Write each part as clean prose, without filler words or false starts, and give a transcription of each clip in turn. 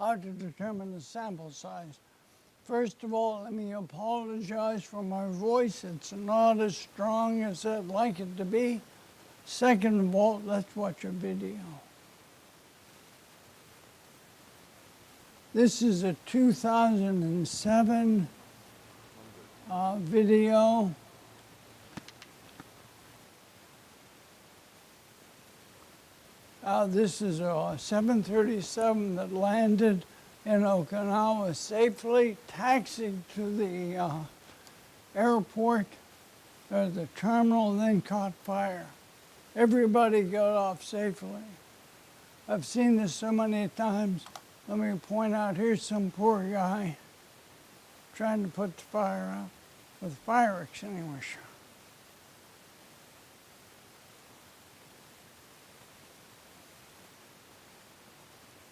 how to determine the sample size. First of all, let me apologize for my voice. It's not as strong as I'd like it to be. Second of all, let's watch a video. This is a 2007 video. This is a 737 that landed in Okinawa safely, taxied to the airport or the terminal, then caught fire. Everybody got off safely. I've seen this so many times. Let me point out, here's some poor guy trying to put the fire out with a fire extinguisher.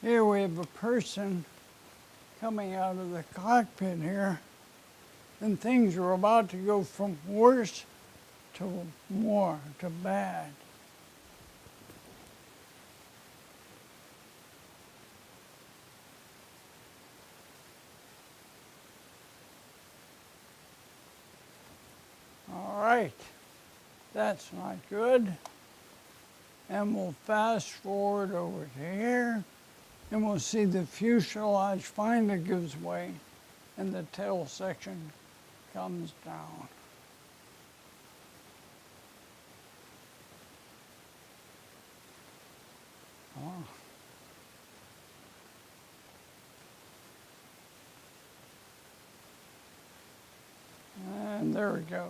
Here we have a person coming out of the cockpit here, and things are about to go from worse to more, to bad. All right, that's not good. And we'll fast forward over to here, and we'll see the fuselage finally gives way, and the tail section comes down. Oh. And there we go.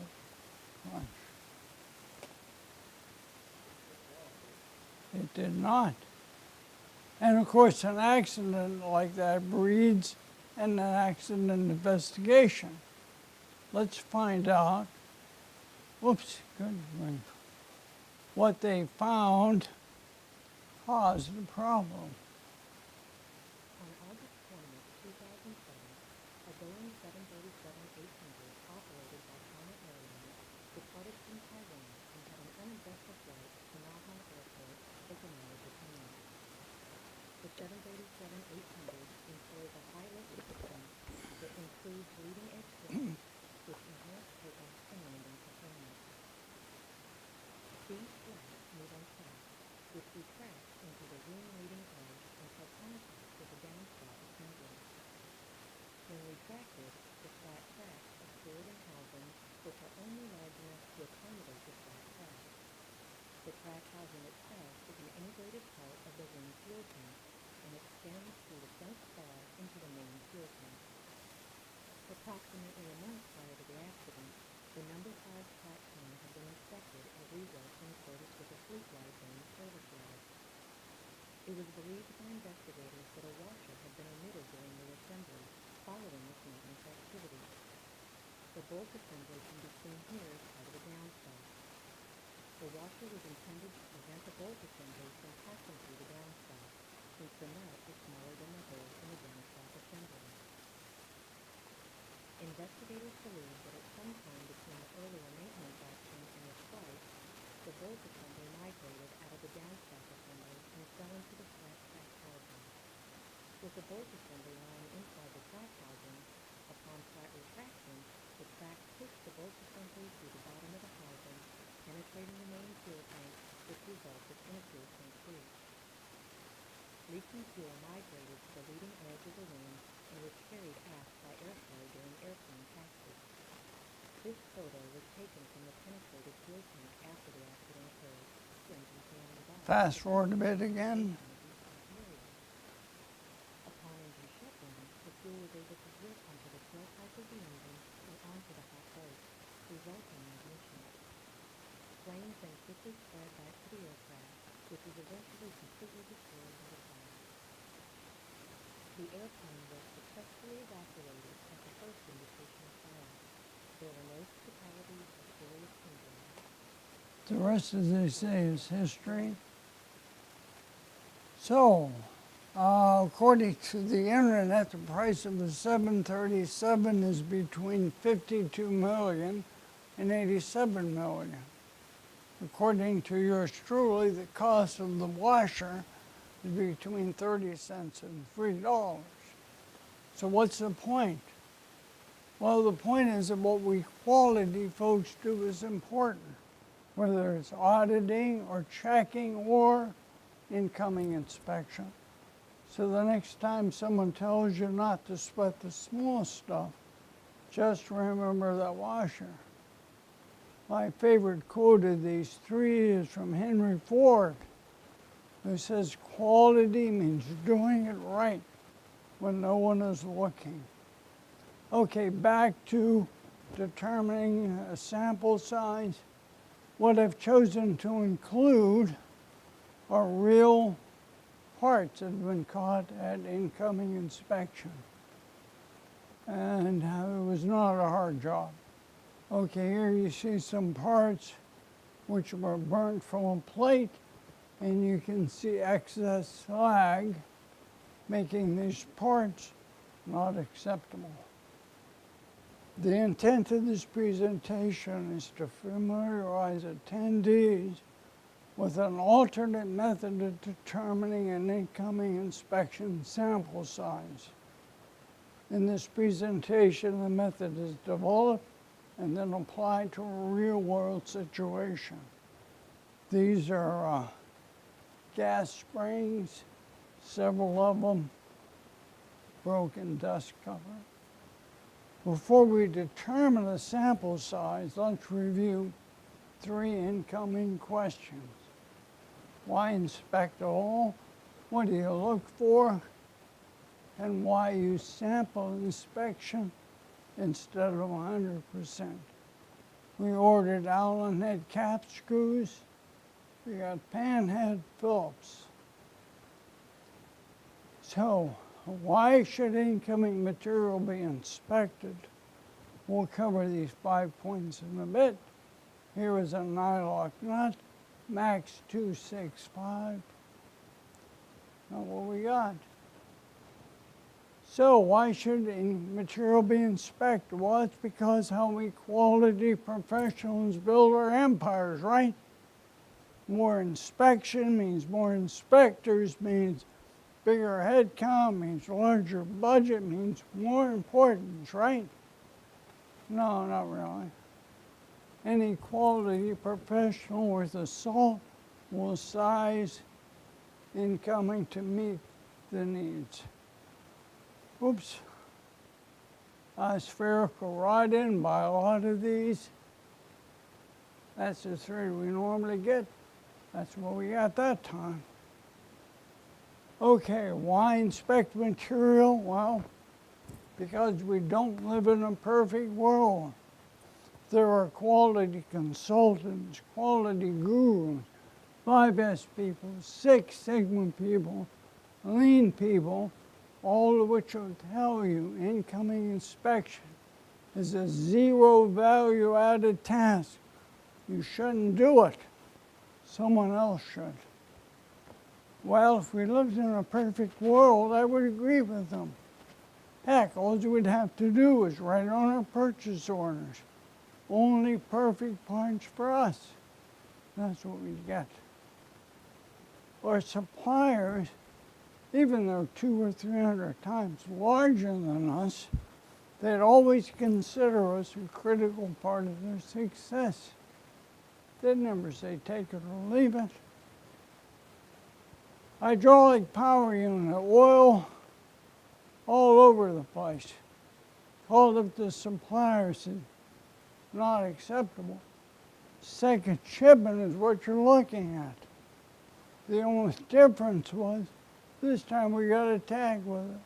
It did not. And of course, an accident like that breeds an accident investigation. Let's find out, whoops, good grief, what they found caused the problem. On August 20th, 2007, a Boeing 737-800 operated by China Airlines departed from Taiwan and had an uneventful flight to Naha Airport, Okinawa, Japan. The 737-800 employs a high-lift system that includes leading-edge flights with enhanced takeoff and landing performance. These flights move on tracks, which retract into the wing leading edge until contact with the downspout assembly. When retracted, the flat tracks are stored in housings which are only large enough to accommodate the flat track. The track housing itself is an integrated part of the wing fuel tank and extends through the front spar into the main fuel tank. Approximately a month prior to the accident, the number 5 platform had been inspected and rebuilt in accordance with the fleet-wide Boeing service log. It was believed by investigators that a washer had been omitted during the assembly following this maintenance activity. The bolt assembly can be seen here as part of the downspout. The washer was intended to prevent the bolt assembly from passing through the downspout, since the nut is smaller than the hole in the downspout assembly. Investigators believe that at some time between the earlier maintenance action and this flight, the bolt assembly migrated out of the downspout assembly and fell into the flat track housing. With the bolt assembly lying inside the track housing, upon flat retraction, the track pushed the bolt assembly through the bottom of the housing, penetrating the main fuel tank, which resulted in a fuel tank breach. Leaking fuel migrated to the leading edge of the wing and was carried aft by airflow during airplane taxi. This photo was taken from the penetrated fuel tank after the accident occurred. Fast forward a bit again. Upon engine shutdown, the fuel was able to drip onto the tailpipe of the engine and onto the hot boat, resulting in ignition. Flames then quickly spread back to the aircraft, which was eventually completely destroyed by the fire. The airplane was successfully evacuated at the first indication of fire. There were no fatalities or serious injuries. The rest, as they say, is history. So, according to the internet, the price of the 737 is between $52 million and $87 million. According to yours truly, the cost of the washer between 30 cents and $3. So what's the point? Well, the point is that what we quality folks do is important, whether it's auditing or checking or incoming inspection. So the next time someone tells you not to sweat the small stuff, just remember that washer. My favorite quote of these three is from Henry Ford, who says, quality means doing it right when no one is looking. Okay, back to determining a sample size. What I've chosen to include are real parts that have been caught at incoming inspection. And it was not a hard job. Okay, here you see some parts which were burnt from a plate, and you can see excess slag, making these parts not acceptable. The intent of this presentation is to familiarize attendees with an alternate method of determining an incoming inspection sample size. In this presentation, the method is developed and then applied to a real-world situation. These are gas springs, several of them, broken dust cover. Before we determine the sample size, let's review 3 incoming questions. Why inspect all? What do you look for? And why use sample inspection instead of 100%? We ordered Allen head cap screws. We got pan head Phillips. So, why should incoming material be inspected? We'll cover these 5 points in a bit. Here is a nylock nut, max 265. Now what we got? So why should material be inspected? Well, it's because how we quality professionals build our empires, right? More inspection means more inspectors, means bigger head count, means larger budget, means more importance, right? No, not really. Any quality professional worth a salt will size incoming to meet the needs. Oops. Spherical rod in by a lot of these. That's the 3 we normally get. That's what we got that time. Okay, why inspect material? Well, because we don't live in a perfect world. There are quality consultants, quality gurus, 5S people, 6 Sigma people, lean people, all of which will tell you incoming inspection is a 0 value added task. You shouldn't do it. Someone else should. Well, if we lived in a perfect world, I would agree with them. Heck, all we'd have to do is write on our purchase orders. Only perfect parts for us. That's what we get. Our suppliers, even though 200 or 300 times larger than us, they'd always consider us a critical part of their success. They'd never say take it or leave it. Hydraulic power unit, oil all over the place. Called up the supplier, said, not acceptable. Second shipment is what you're looking at. The only difference was this time we got a tag with it.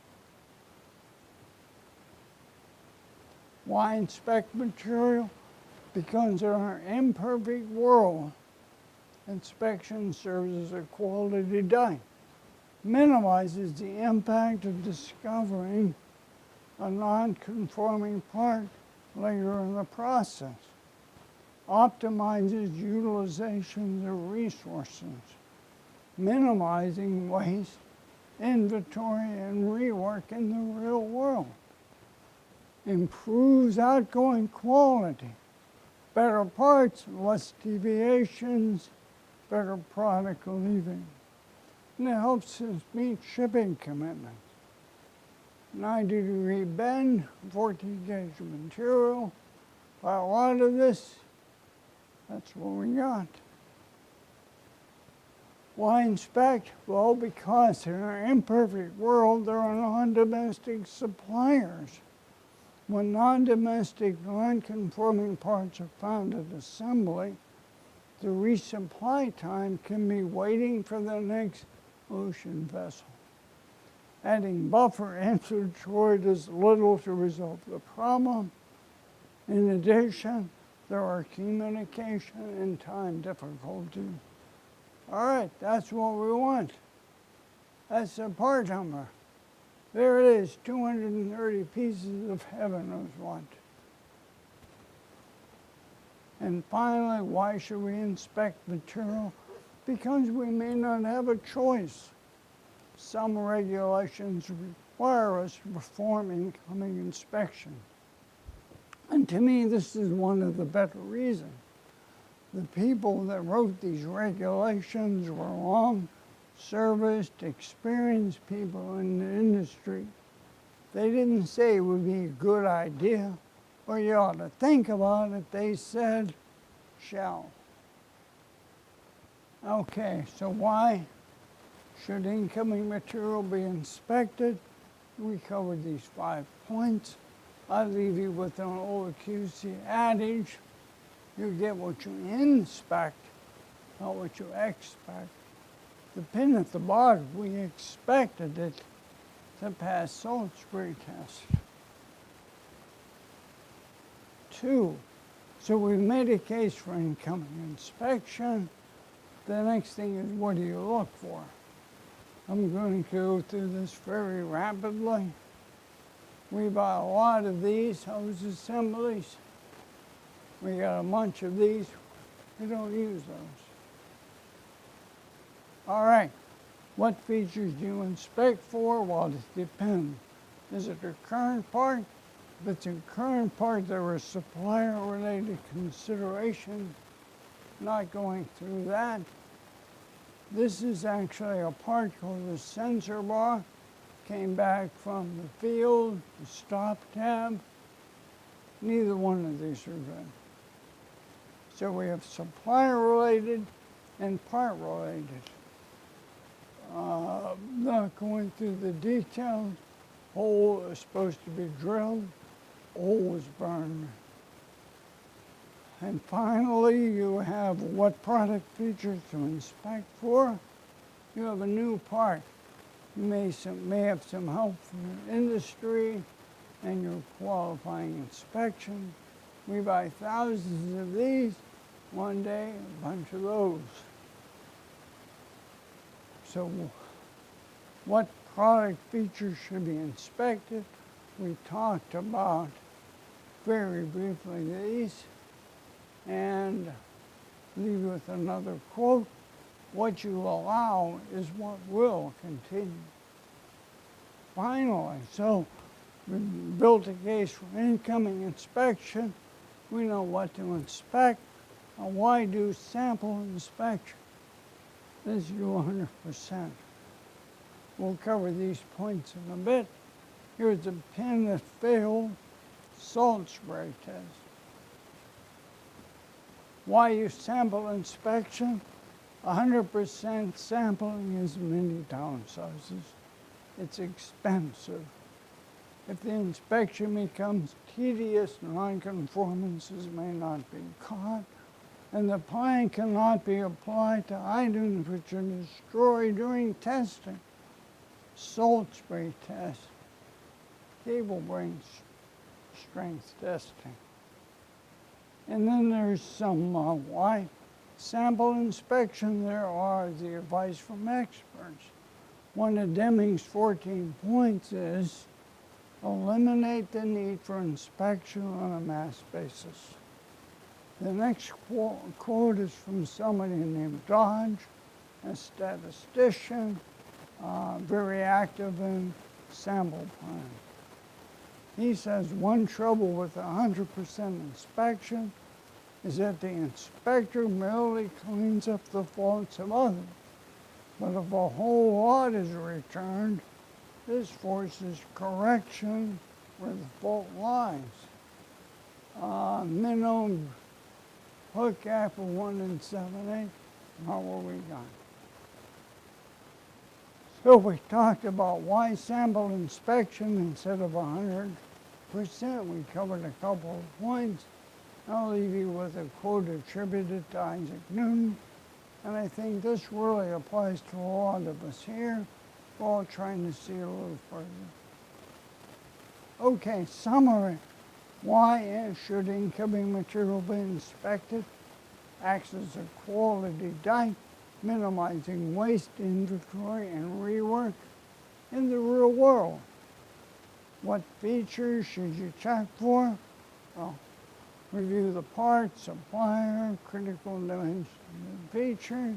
Why inspect material? Because in our imperfect world, inspection serves as a quality die. Minimizes the impact of discovering a non-conforming part later in the process. Optimizes utilization of resources. Minimizing waste, inventory, and rework in the real world. Improves outgoing quality. Better parts, less deviations, better product leaving. and it helps us meet shipping commitments. 90-degree bend, 14 gauge of material. By a lot of this, that's what we got. Why inspect? Well, because in our imperfect world, there are non-domestic suppliers. When non-domestic, non-conforming parts are found at assembly, the resupply time can be waiting for the next ocean vessel. Adding buffer inventory does little to resolve the problem. In addition, there are communication and time difficulties. All right, that's what we want. That's the part number. There it is, 230 pieces of heaven knows what. And finally, why should we inspect material? Because we may not have a choice. Some regulations require us to perform incoming inspection. And to me, this is one of the better reasons. The people that wrote these regulations were long-serviced, experienced people in the industry. They didn't say it would be a good idea, or you ought to think about it. They said, shall. Okay, so why should incoming material be inspected? We covered these 5 points. I leave you with an old QC adage. You get what you inspect, not what you expect. The pin at the bottom, we expected it to pass salt spray test. 2, so we've made a case for incoming inspection. The next thing is, what do you look for? I'm going to go through this very rapidly. We buy a lot of these hose assemblies. We got a bunch of these. We don't use those. All right, what features do you inspect for? Well, it depends. Is it a current part? If it's a current part, there are supplier-related considerations. Not going through that. This is actually a part called the sensor bar. Came back from the field, the stop tab. Neither one of these are good. So we have supplier-related and part-related. Not going through the details. Hole is supposed to be drilled. Hole was burned. And finally, you have what product features to inspect for. You have a new part. You may have some help from the industry and your qualifying inspection. We buy thousands of these. One day, a bunch of those. So what product features should be inspected? We talked about very briefly these. And leave you with another quote. What you allow is what will continue. Finally, so we built a case for incoming inspection. We know what to inspect. And why do sample inspection? This you 100%. We'll cover these points in a bit. Here's a pin that failed salt spray test. Why use sample inspection? 100% sampling is many downsizes. It's expensive. If the inspection becomes tedious, non-conformances may not be caught, and the plan cannot be applied to items which are destroyed during testing. Salt spray test, cable brain strength testing. And then there's some why sample inspection. There are the advice from experts. One of Deming's 14 points is eliminate the need for inspection on a mass basis. The next quote is from somebody named Dodge, a statistician, very active in sample planning. He says one trouble with 100% inspection is that the inspector merely cleans up the faults of others. But if a whole lot is returned, this forces correction where the fault lies. Minimum hook gap of 1 7/8, not what we got. So we talked about why sample inspection instead of 100%. We covered a couple of points. I'll leave you with a quote attributed to Isaac Newton. And I think this really applies to a lot of us here. We're all trying to see a little further. Okay, summary. Why should incoming material be inspected? Acts as a quality dike, minimizing waste, inventory, and rework in the real world. What features should you check for? Well, review the part, supplier, critical dimension feature,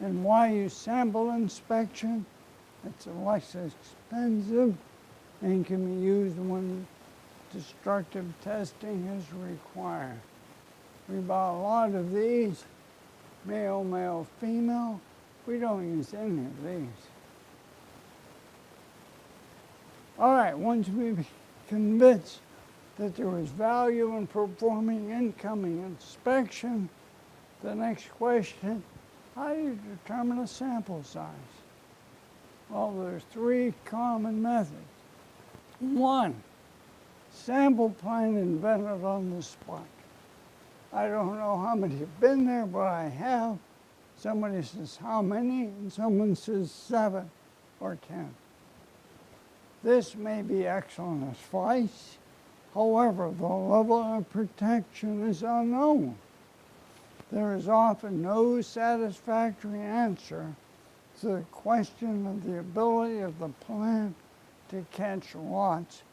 and why use sample inspection. It's less expensive and can be used when destructive testing is required. We bought a lot of these, male, male, female. We don't use any of these. All right, once we've convinced that there was value in performing incoming inspection, the next question, how do you determine a sample size? Well, there's 3 common methods. 1, sample plan invented on the spot. I don't know how many have been there, but I have. Somebody says how many, and someone says 7 or 10. This may be excellent advice. However, the level of protection is unknown. There is often no satisfactory answer to the question of the ability of the plant to catch lots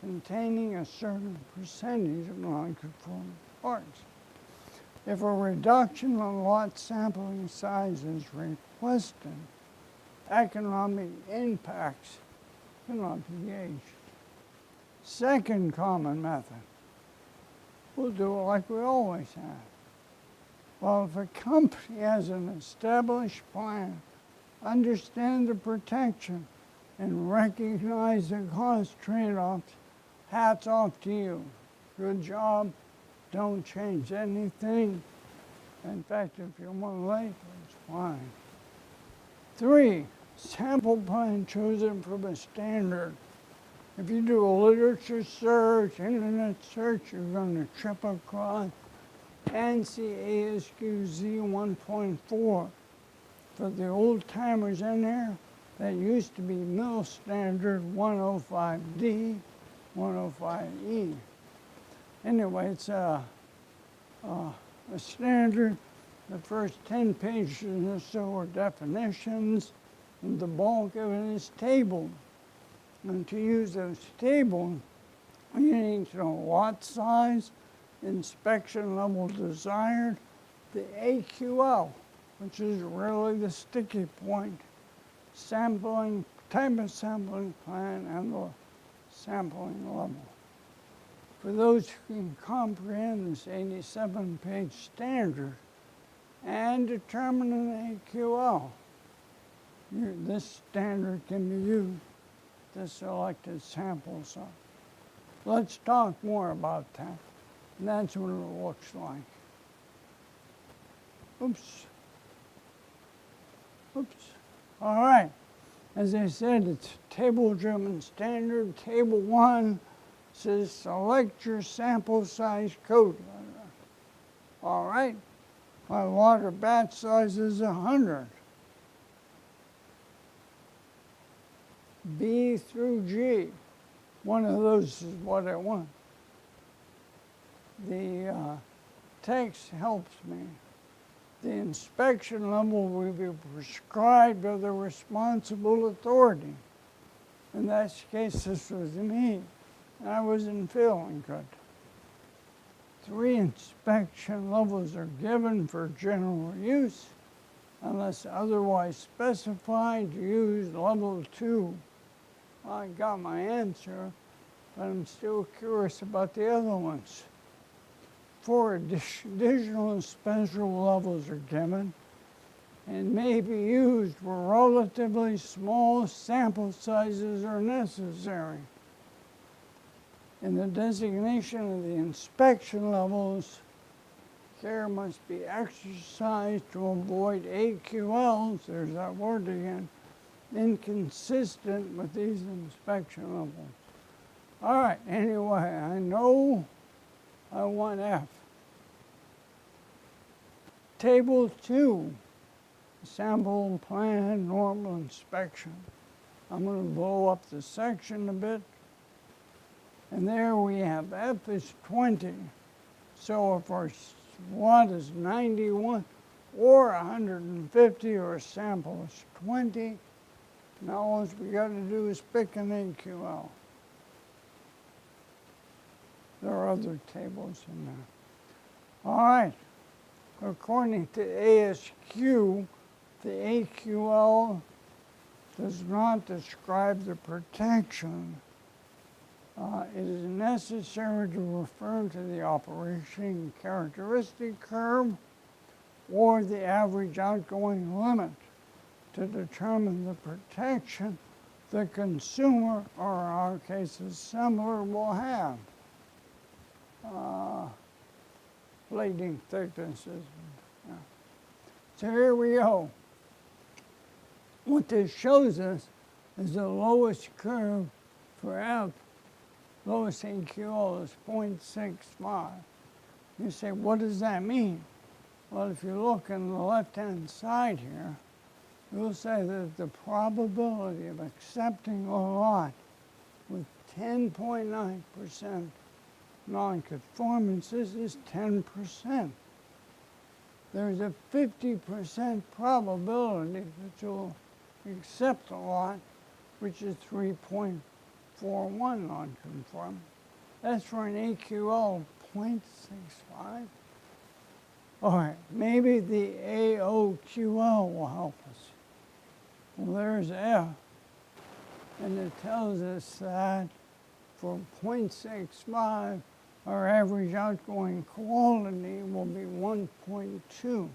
containing a certain percentage of non-conforming parts. If a reduction in lot sampling size is requested, economic impacts cannot be gauged. Second common method, we'll do it like we always have. Well, if a company has an established plan, understand the protection, and recognize the cost trade-offs, hats off to you. Good job. Don't change anything. In fact, if you're 1 late, it's fine. 3, sample plan chosen from a standard. If you do a literature search, internet search, you're going to trip across ANSI ASQ Z1.4. For the old timers in there, that used to be mill standard 105D, 105E. Anyway, it's a standard. The first 10 pages or so are definitions, and the bulk of it is table. And to use those tables, you need to know lot size, inspection level desired, the AQL, which is really the sticky point, sampling, type of sampling plan, and the sampling level. For those who can comprehend this 87-page standard and determine an AQL, this standard can be used to select a sample size. Let's talk more about that. And that's what it looks like. Oops. All right. As I said, it's table-driven standard. Table 1 says select your sample size code letter. All right. My lot or batch size is 100. B through G. One of those is what I want. The text helps me. The inspection level will be prescribed by the responsible authority. In that case, this was me. I wasn't feeling good. 3 inspection levels are given for general use, unless otherwise specified. Use level 2. I got my answer, but I'm still curious about the other ones. 4 additional special levels are given. and may be used where relatively small sample sizes are necessary. In the designation of the inspection levels, care must be exercised to avoid AQLs, there's that word again, inconsistent with these inspection levels. All right, anyway, I know I want F. Table 2, sample plan normal inspection. I'm going to blow up the section a bit. And there we have F is 20. So if our lot is 91 or 150 or a sample is 20, now all we got to do is pick an AQL. There are other tables in there. All right. According to ASQ, the AQL does not describe the protection. It is necessary to refer to the operation characteristic curve or the average outgoing limit to determine the protection the consumer, or in our case, assembler, will have. Plating thicknesses. Yeah. So here we go. What this shows us is the lowest curve for F, lowest AQL is 0.65. You say, what does that mean? Well, if you look on the left-hand side here, you'll say that the probability of accepting a lot with 10.9% non-conformances is 10%. There's a 50% probability that you'll accept a lot, which is 3.41 non-conforming. That's for an AQL of 0.65. All right, maybe the AOQL will help us. Well, there's F, and it tells us that for 0.65, our average outgoing quality will be 1.2.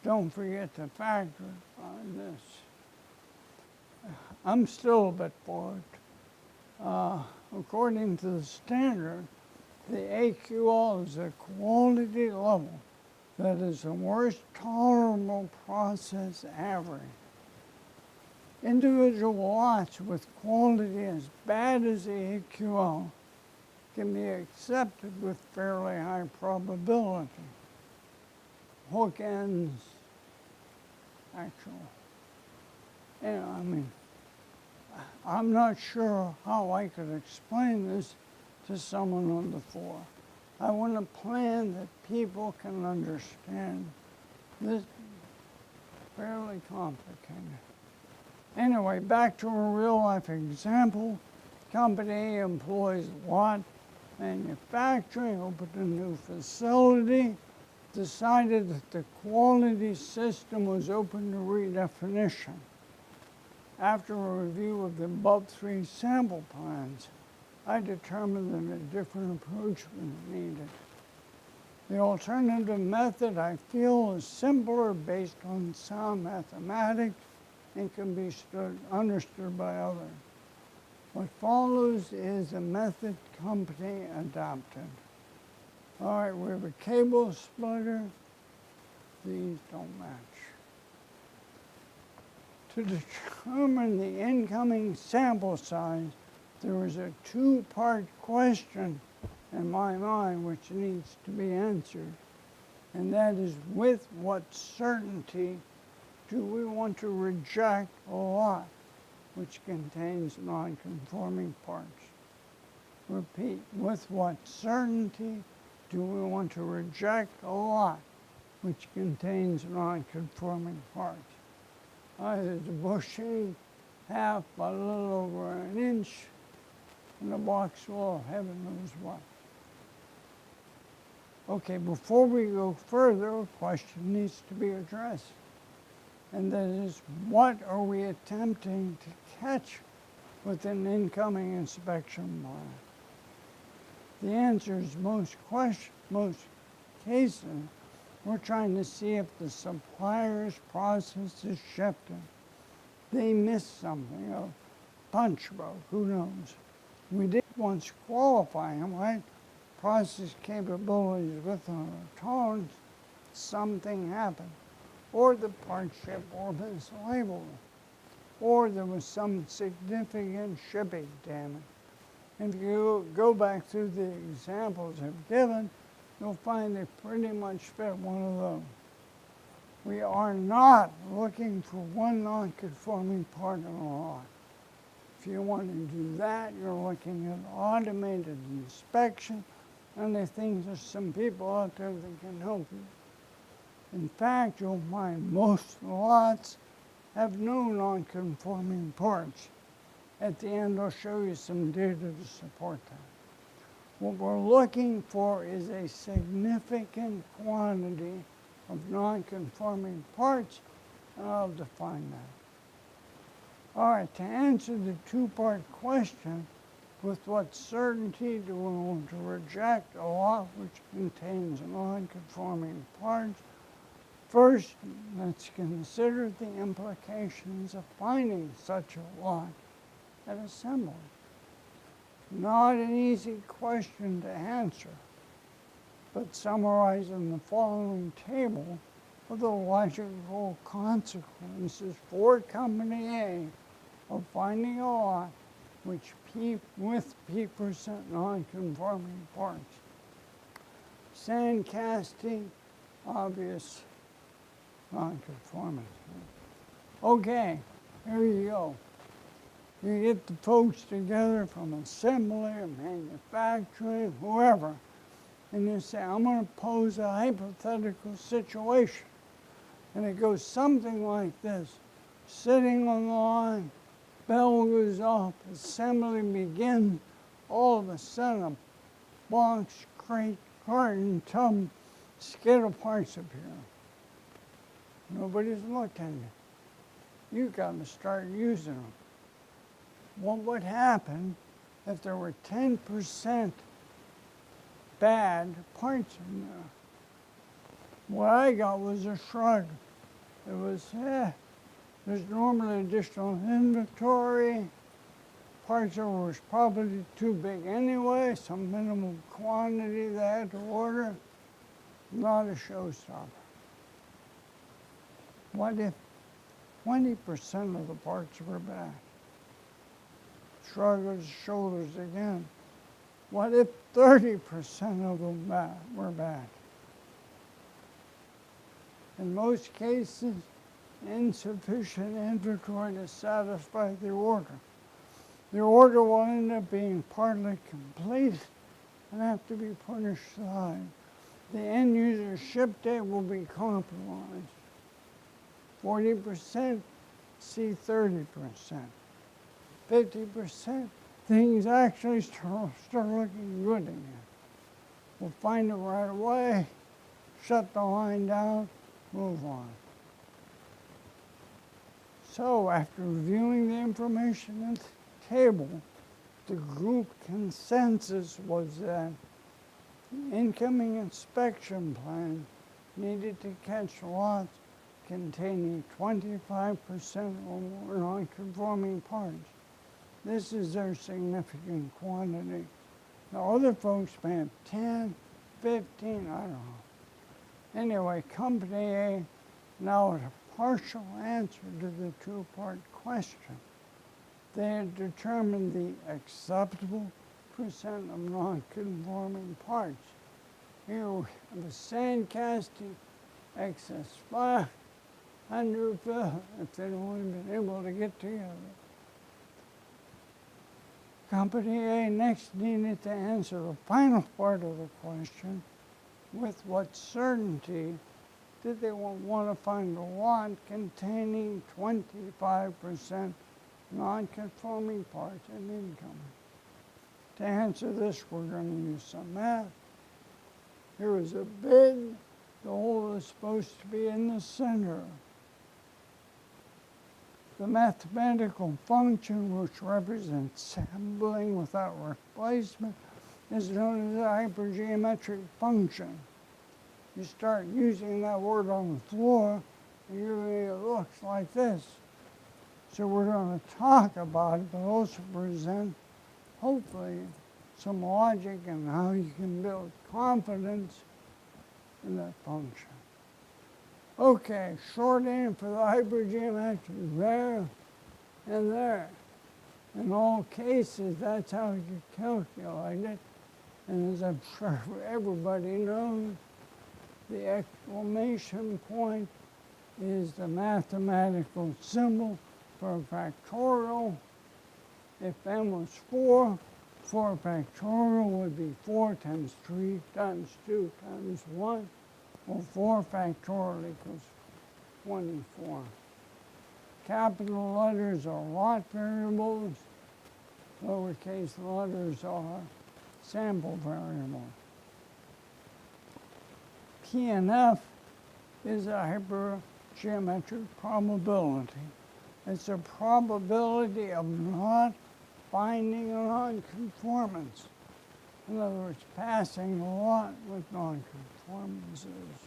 Don't forget to factor on this. I'm still a bit bored. According to the standard, the AQL is a quality level that is the worst tolerable process average. Individual lots with quality as bad as the AQL can be accepted with fairly high probability. Hook ends, actual. And I mean, I'm not sure how I could explain this to someone on the floor. I want a plan that people can understand. This is fairly complicated. Anyway, back to a real-life example. Company employs lot manufacturing, opened a new facility, decided that the quality system was open to redefinition. After a review of the above 3 sample plans, I determined that a different approach was needed. The alternative method I feel is simpler, based on sound mathematics, and can be understood by others. What follows is a method company adopted. All right, we have a cable splitter. These don't match. To determine the incoming sample size, there is a 2-part question in my mind which needs to be answered. And that is, with what certainty do we want to reject a lot which contains non-conforming parts? Repeat, with what certainty do we want to reject a lot which contains non-conforming parts? Either the bushing half by a little over an inch, and the box full of heaven knows what. Okay, before we go further, a question needs to be addressed. And that is, what are we attempting to catch with an incoming inspection plan? The answer is most cases, We're trying to see if the supplier's process is shifting. They missed something, a punch broke, who knows? We did once qualify them, right? Process capabilities with our tolerance, something happened. Or the part shipped or mislabeled. Or there was some significant shipping damage. If you go back through the examples I've given, you'll find they pretty much fit one of those. We are not looking for one non-conforming part in a lot. If you want to do that, you're looking at automated inspection, and I think there's some people out there that can help you. In fact, you'll find most lots have no non-conforming parts. At the end, I'll show you some data to support that. What we're looking for is a significant quantity of non-conforming parts, and I'll define that. All right, to answer the two-part question, with what certainty do we want to reject a lot which contains non-conforming parts? First, let's consider the implications of finding such a lot at assembly. Not an easy question to answer, but summarized in the following table are the logical consequences for Company A of finding a lot with P% non-conforming parts. Sand casting, obvious non-conformity. Okay, here you go. You get the folks together from assembly or manufacturing, whoever, and you say, I'm going to pose a hypothetical situation. And it goes something like this. Sitting on the line, bell goes off, assembly begins, all of a sudden a box, crate, carton, tub, skid of parts appear. Nobody's looking. You got to start using them. What would happen if there were 10% bad parts in there? What I got was a shrug. It was, there's normally additional inventory. Parts that was probably too big anyway, some minimum quantity they had to order. Not a showstopper. What if 20% of the parts were bad? Shrug his shoulders again. What if 30% of them were bad? In most cases, insufficient inventory to satisfy the order. The order will end up being partly complete and have to be put aside. The end user ship date will be compromised. 40%, see 30%. 50%, things actually start looking good again. We'll find it right away, shut the line down, move on. So after reviewing the information in the table, the group consensus was that the incoming inspection plan needed to catch lots containing 25% or more non-conforming parts. This is their significant quantity. Now other folks may have 10, 15, I don't know. Anyway, Company A now had a partial answer to the two-part question. They had determined the acceptable percent of non-conforming parts. Here we have a sand casting excess 500 if they'd only been able to get together. Company A next needed to answer the final part of the question. With what certainty did they want to find a lot containing 25% non-conforming parts and income? To answer this, we're going to use some math. Here is a bid. The hole is supposed to be in the center. The mathematical function, which represents sampling without replacement, is known as a hypergeometric function. you start using that word on the floor, and usually it looks like this. So we're going to talk about it, but also present, hopefully, some logic and how you can build confidence in that function. Okay, shorthand for the hypergeometry, there and there. In all cases, that's how you calculate it. And as I'm sure everybody knows, the exclamation point is the mathematical symbol for a factorial. If n was 4, 4 factorial would be 4 times 3 times 2 times 1, or 4 factorial equals 24. Capital letters are lot variables. Lowercase letters are sample variables. P and F is a hypergeometric probability. It's a probability of not finding a nonconformance. In other words, passing a lot with nonconformances.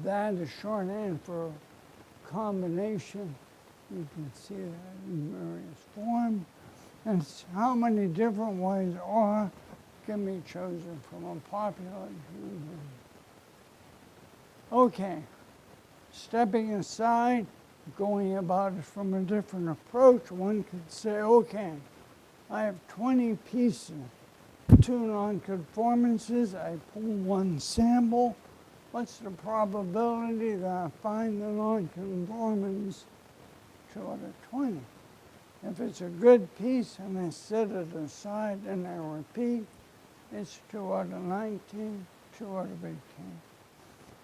That is shorthand for combination. You can see that in various forms. And how many different ways R can be chosen from a population. Okay, stepping aside, going about it from a different approach, one could say, okay, I have 20 pieces, 2 nonconformances, I pull 1 sample. What's the probability that I find the nonconformance 2 out of 20? If it's a good piece and I set it aside and I repeat, it's 2 out of 19, 2 out of 18.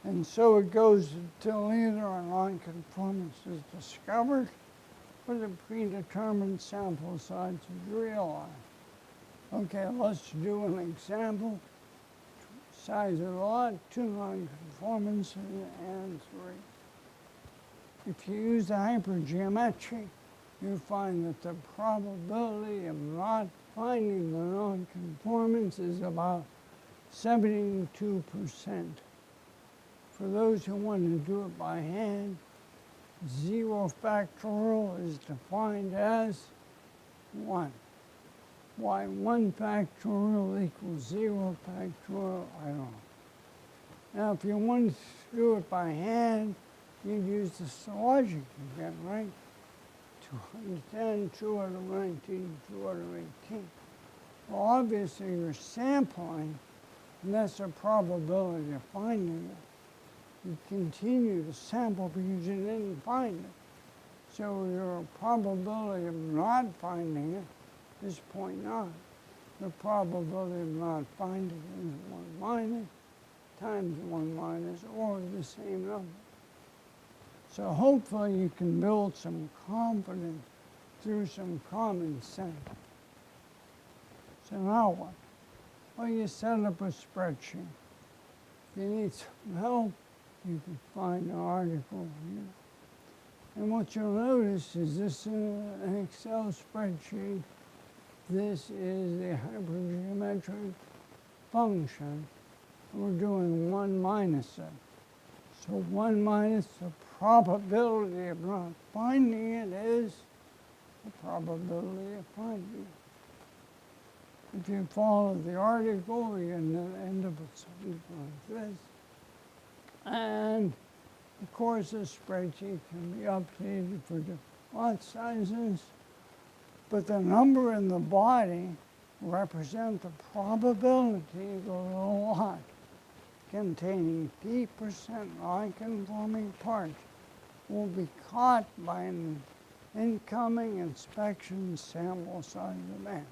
And so it goes until either a nonconformance is discovered or the predetermined sample size is realized. Okay, let's do an example. Size of the lot, 2 nonconformances and 3. If you use the hypergeometry, you find that the probability of not finding the nonconformance is about 72%. For those who want to do it by hand, 0 factorial is defined as 1. Why 1 factorial equals 0 factorial, I don't know. Now, if you want to do it by hand, you'd use this logic again, right? 210, 2 out of 19, 2 out of 18. Well, obviously you're sampling, and that's a probability of finding it. You continue to sample because you didn't find it. So your probability of not finding it is 0.9. The probability of not finding it is 1 minus times 1 minus, or the same number. So hopefully you can build some confidence through some common sense. So now what? Well, you set up a spreadsheet. If you need some help, you can find an article here. And what you'll notice is this is an Excel spreadsheet. This is the hypergeometric function. We're doing 1 minus it. So 1 minus the probability of not finding it is the probability of finding it. If you follow the article, you're going to end up with something like this. And of course, this spreadsheet can be updated for different lot sizes, but the number in the body represents the probability of the lot containing P% non-conforming parts will be caught by an incoming inspection sample size event.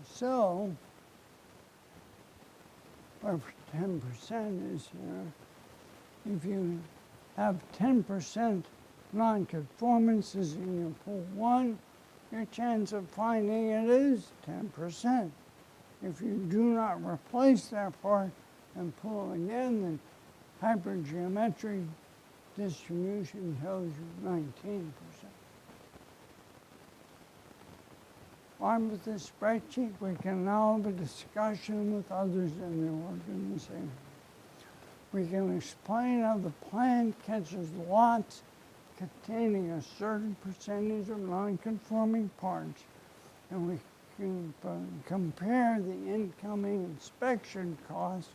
So, whatever 10% is here, if you have 10% non-conformances and you pull 1, your chance of finding it is 10%. If you do not replace that part and pull again, the hypergeometric distribution tells you 19%. Armed with this spreadsheet, we can now have a discussion with others in the organization. We can explain how the plan catches lots containing a certain percentage of non-conforming parts, and we can compare the incoming inspection cost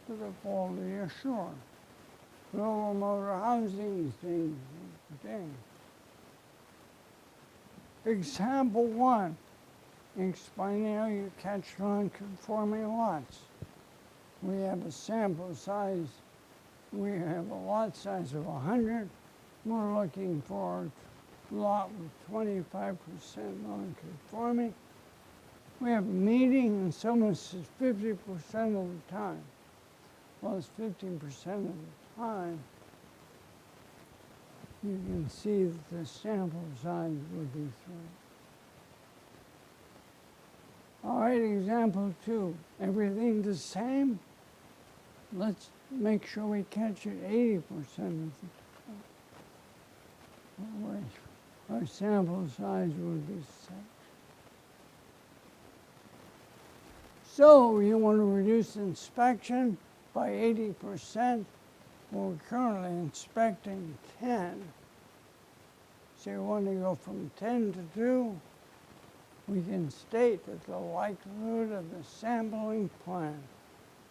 to the quality assurance. Global motor housing is being done. Example 1, explaining how you catch non-conforming lots. We have a sample size, we have a lot size of 100. We're looking for a lot with 25% non-conforming. We have a meeting and someone says 50% of the time. Well, it's 15% of the time. You can see that the sample size would be 3. All right, example 2. Everything the same? Let's make sure we catch it 80% of the time. Our sample size would be 6. So you want to reduce inspection by 80%. Well, we're currently inspecting 10. So you want to go from 10 to 2. We can state that the likelihood of the sampling plan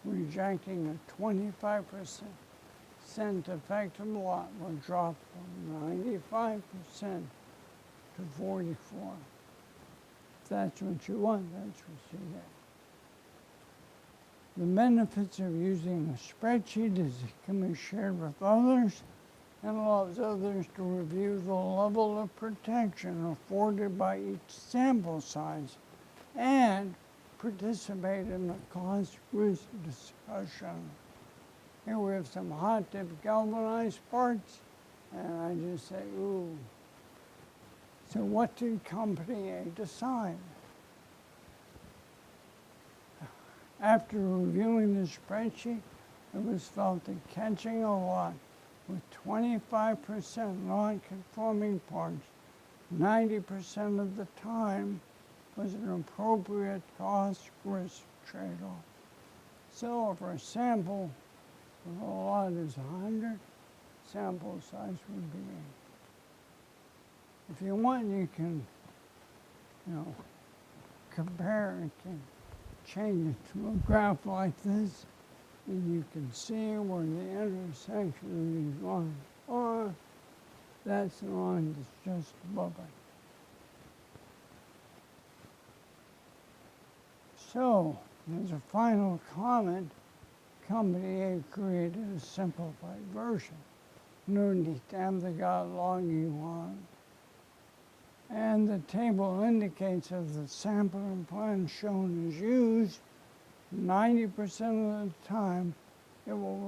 rejecting a 25% effective lot will drop from 95% to 44. If that's what you want, that's what you get. The benefits of using a spreadsheet is it can be shared with others and allows others to review the level of protection afforded by each sample size and participate in the cost-risk discussion. Here we have some hot-dip galvanized parts, and I just say, ooh. So what did company A decide? After reviewing the spreadsheet, it was felt that catching a lot with 25% non-conforming parts 90% of the time was an appropriate cost-risk trade-off. So if our sample for a lot is 100, sample size would be 8. If you want, you can, compare it and change it to a graph like this, and you can see where the intersection of these lines are. That's the line that's just above it. So, as a final comment, Company A created a simplified version. No need to have the God logging line. And the table indicates that the sampling plan shown is used 90% of the time, it will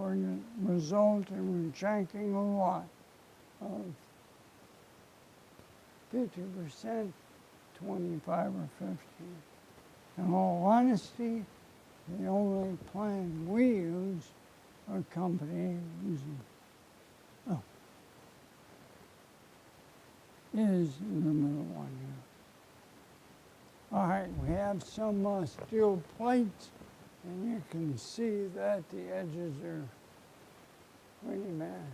result in rejecting a lot of 50%, 25 or 15. In all honesty, the only plan we use, our company using, is in the middle one here. All right, we have some steel plates, and you can see that the edges are pretty bad.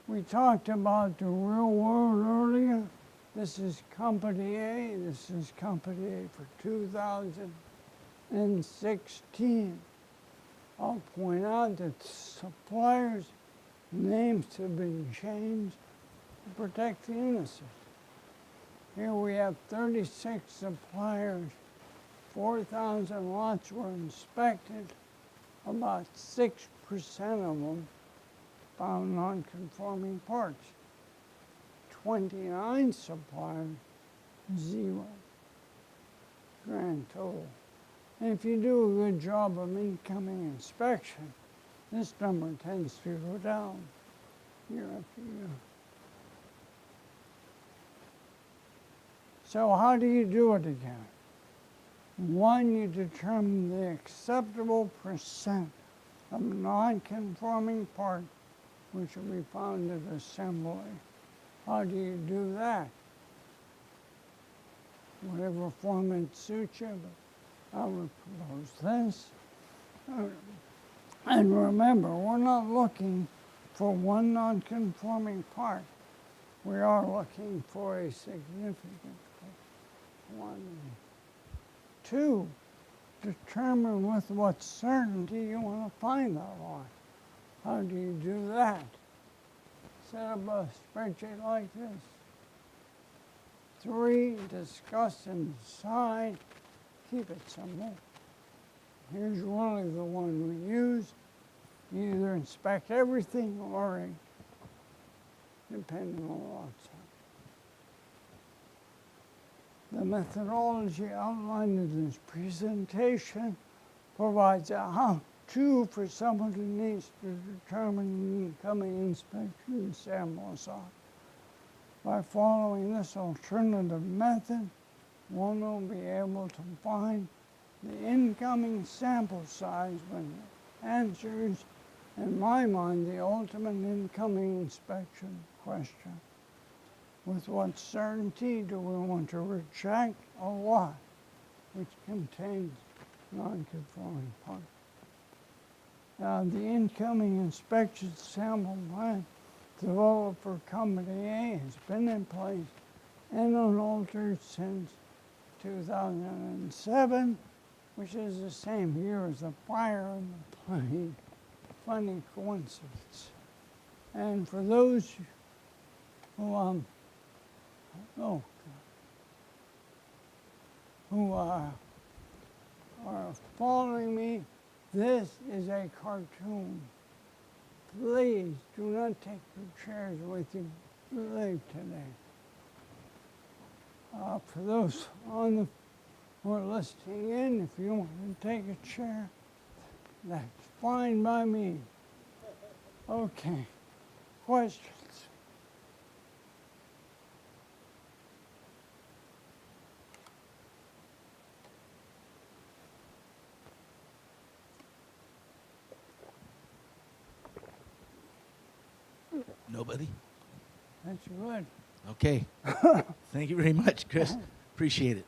We talked about the real world earlier. This is Company A. This is Company A for 2016. I'll point out that suppliers' names have been changed to protect the innocent. Here we have 36 suppliers. 4,000 lots were inspected. About 6% of them found non-conforming parts. 29 suppliers, 0. Grand total. And if you do a good job of incoming inspection, this number tends to go down year after year. So how do you do it again? 1, you determine the acceptable percent of non-conforming part which will be found at assembly. How do you do that? whatever format suits you, but I would propose this. And remember, we're not looking for one non-conforming part. We are looking for a significant one. Two, determine with what certainty you want to find that line. How do you do that? Set up a spreadsheet like this. Three, discuss and decide. Keep it simple. Here's really the one we use. You either inspect everything or depending on what's happening. The methodology outlined in this presentation provides a how-to for someone who needs to determine the incoming inspection sample size. By following this alternative method, one will be able to find the incoming sample size when it answers, in my mind, the ultimate incoming inspection question. With what certainty do we want to reject a lot which contains non-conforming parts? Now, the incoming inspection sample plan developed for Company A has been in place and unaltered since 2007, which is the same year as the prior, and funny coincidence. And for those who are following me, this is a cartoon. Please do not take your chairs with you to leave today. For those who are listening in, if you want to take a chair, that's fine by me. Okay, questions? Nobody? That's good. Okay. Thank you very much, Chris. Appreciate it.